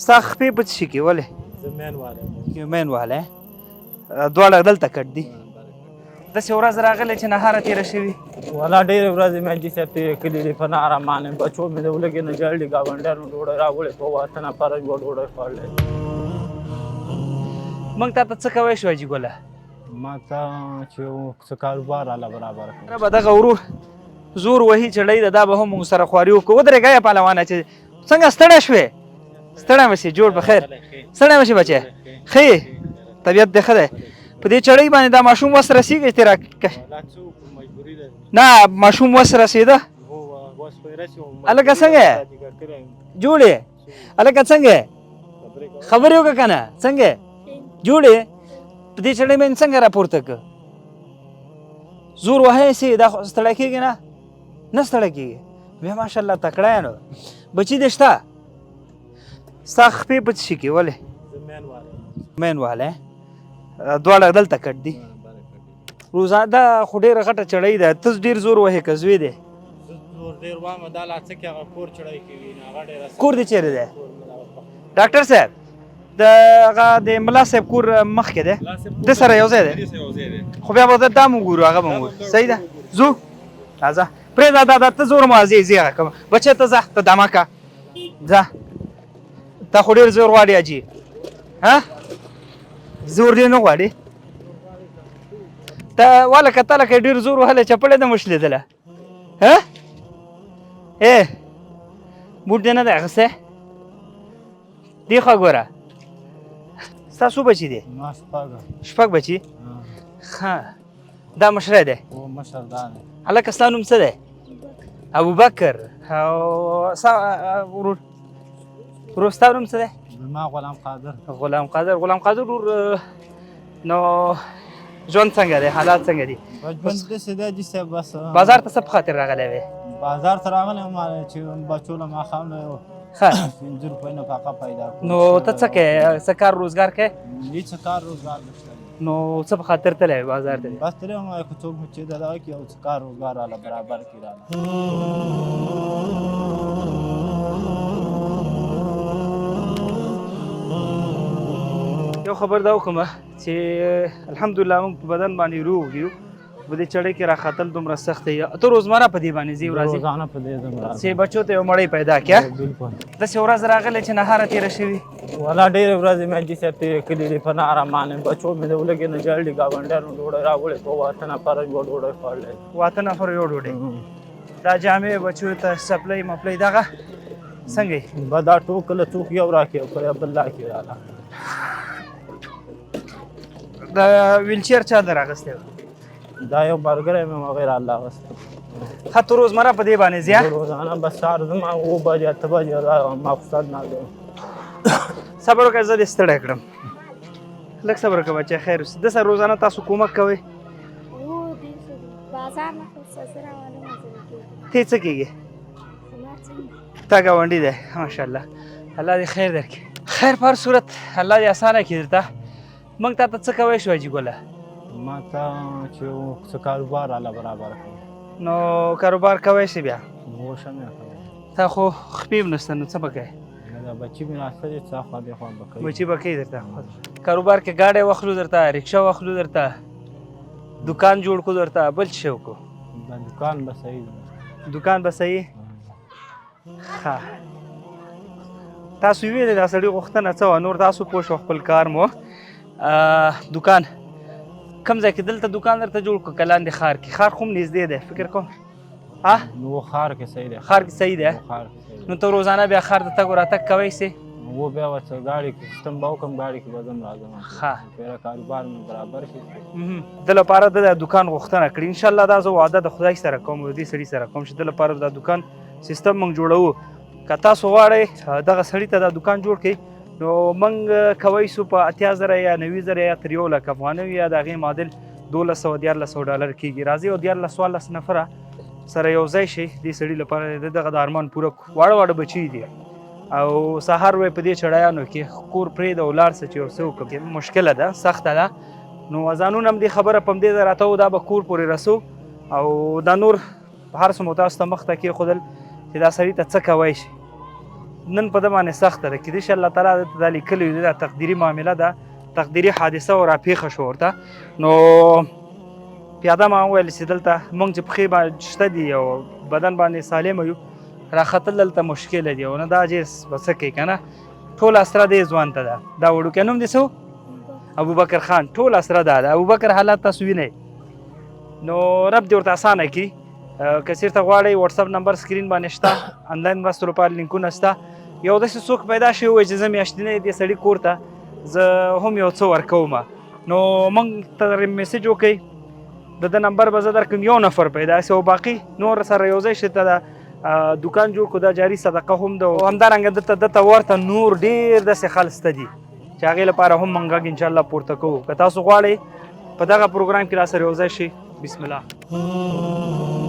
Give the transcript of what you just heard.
ستا خپې په څه شي کې ولې زه مین والی مین والی دواړه دلته کټ دي داسې ورځ راغلی چې نهاره تېره شوي والا ډېرې ورځې مې حاجي صاحب تېرې کړي دي په ناارامانه بچو مې د ولږې نه جړلي ګاونډیانو ډوډۍ راوړې په 8 نفره یوه ډوډۍ خوړلی موږ تا ته څه کوی شو حاجي ګله ما ته چې څه کاروبار الله برابر کړي به دغه ورور زور وهي چې ډی ده دا به هم موږ سره خواري وکړو ودرېږه یې پهلوانه چې څنګه ستړی شوې ستړی به شې جوړ په خیر ستړی به شې بچی ښه طبیعت دې ښه دی په دې چړۍ باندې دا ماشوم وس رسېږي چې نه ماشوم وس رسېده هلکه څنګه یې جوړ یې هلکه څنګه یې خبرې وکړه که نه څنګه یې جوړ یې په دې چړۍ باندې څنګه راپورته کړه زور وهی سي دا خو ستړی کېږي نه نه ستړی کېږي بیا ماشاءالله تکړه یې نو بچي دې شته ستا خپې په څه شي کې ولې مین والی دواړه دلته کټ دي روزانه دا خو ډېره غټه چړۍ ده ته ډېر زور وهې که زوی دی ډېر وایم دا لا څه کې هغه کور چړی کوي هغه ډېره کور دې چېرې دی ډاکټر صاحب د هغه د ملا صاحب کور مخکې دی ده سره یو ځای دی خو بیا به دا مو ګورو هغه به مو ګورو صحیح ده ځو راځه پرېږده دا ته زور مو ځې هغه کوم بچی ته ځه ته دمه که ځه تا خو ډېر زور غواړي حاجي ها زور دې نه غواړي ته واله که تا لکه ډېر زور وهلی چپړې نه مو شلېدله ها بوټ دې نه دی اخیستی دې خوا ګوره ستا څو بچي دي شپږ بچي ښه دا مشری دی مشر دا دی هلکه ستا نوم څه دی ابوبکر او ورور ستا نوم څه دی ما غلام قادر غلام قادر ورور نو ژوند څنګه دی حالات څنګه دي ژوند داسې دی حاجي صاحب بس بازار ته څه په خاطر راغلی وې بازار ته راغلی یم چې بچو له ماښام نه ښه 5 روپۍ نفقه پیدا کړو نو ته څه کوې څه کار روزګار کوې هېڅ کار روزګار نشته نو څه په خاطر تللی بازار ته بس تللی یم که څوک مې چې دغه کړي او څه کار روزګار راله برابر کړي راله یو خبر دا وکړم چې الحمدلله موږ په بدن باندې روغ یو په دې چړۍ کې راختل دومره سخت دی ته روزمره په دې باندې ځې ورځې روزانه په دې ځم راځم چې بچو ته یو مړی پیدا کړه بلکل داسې ورځ راغلی چې نهاره تېره شوي والا ډېرې ورځې مې حاجي صاحب تېرې کړي دي په ناارامانه بچو مې د ولږې نه جړلي ګاونډیانو ډوډۍ راوړې په 8 نفره یوه ډوډۍ خوړلی 8 نفر یو ډوډۍ دا جامې بچو ته سپلۍ مپلۍ دغه څنګه به دا ټوکله څوک یو راکړي او که بل راکړي راله د ویلچیر چا در اخیستی دا یو ملګری مې هغې راله اخیستی ښه ته روزمره په دې باندې ځې روزانه بس سهار ځم 9 بجې 8 بجې ماخوستن نه ځم صبر وکړه زه دې ستړی کړم لږ صبر وکړه بچی خیر اوسي ده سره روزانه تاسو کومک کوئ ته څه کېږي تا ګاونډي دی ماشاءالله الله دې خیر درکړي خیر په هر صورت الله دې اسانه کړي درته موږ تا ته څه کوی شو حاجي ګله ما ته چې څه کاروبار الله برابر کړي نو کاروبار کوی شي بیا اوس هم یې کوم تا خو خپې هم نشته نو څه به کوې دا بچي مې ناسته دي څه خوا دې خوا به کوي بچي به کوي درته کاروبار کې ګاډی واخلو درته رکشه واخلو درته دکان جوړ کړو درته بل څه شی وکړو دکان به صحیح دی دکان به صحیح ښه تاسو ویلې دا سړي غوښتنه څه وه نور تاسو پوه شو خپل کار مو دکان کوم ځای کې دلته دکان درته جوړ کړو که لاندې ښار کې ښار خو هم نږدې دی فکر کوم نو ښار کې صحیح دی ښار کې صحیح دی نو ته روزانه بیا ښار ته تګ وراتګ کوی سې و بیا ورته ګاډي کې سیستم به وکړم ګاډي کې به ځم راځم ښه پیره کاروبار مې برابر شي د لپاره د دکان غوښتنه کړي انشاءالله دا زه وعده د خدای سره کوم د دې سړي سره کوم چې د لپاره د دکان سیستم موږ جوړوو که تاسو غواړئ دغه سړي ته دا دکان جوړ کړئ نو موږ کوی سو په 80,000 یا 90,000 یا تر 1 لک افغانۍ یا د هغې معادل 1200-1300 ډالر کېږي راځئ او 14 نفره سره یو ځای شي دې سړي لپاره دغه د ارمان پوره واړه بچي دي او سهار وی په دې چړیانو کې کور پرېږده او لاړ شه چې یو څه وکړم مشکله ده سخته ده نو ځانونه هم دې خبره په همدې ځای راته و دا به کور پورې رسو او دا نور هر څه مو تاسو ته مخ ته کېښودل چې دا سړي ته څه کوی شي نن په ده باندې سخته ده کیدای شي الله تعالی درته دا لیکلی وي دا تقدیري معامله ده تقدیري حادثه او راپېښه شوه ورته نو پیاده ما وویل چې دلته موږ چې پښې شته دي او بدن باندې سالمه یو راختل دلته مشکله دي او نه دا عجز به څه کوي که نه ټول اسره دی ځوان ته ده دا وړوکی نوم دې څه ابوبکر خان ټول اسره دا ده ابوبکر حالات تاسو وینئ نو رب دې ورته اسانه کړي که چېرته غواړئ وټساپ نمبر سکرین باندې شته انلاین مرستو لپاره لینکونه شته یو داسې څوک پیدا شوی وای چې زه میاشتنی دې سړي کور ته زه هم یو څه ورکوم نو موږ ته میسج وکئ د ده نمبر به زه درکړم یو نفر پیدا شي او باقي نور سره یو ځای شي ته د دوکان جوړ کړو دا جاري صدقه هم ده او همدارنګه دته ورته نور ډېر داسې خلک شته دي چې هغې لپاره هم موږ غږ انشاءالله پورته کوو که تاسو غواړئ په دغه پروګرام کې راسره یو ځای شي بسم الله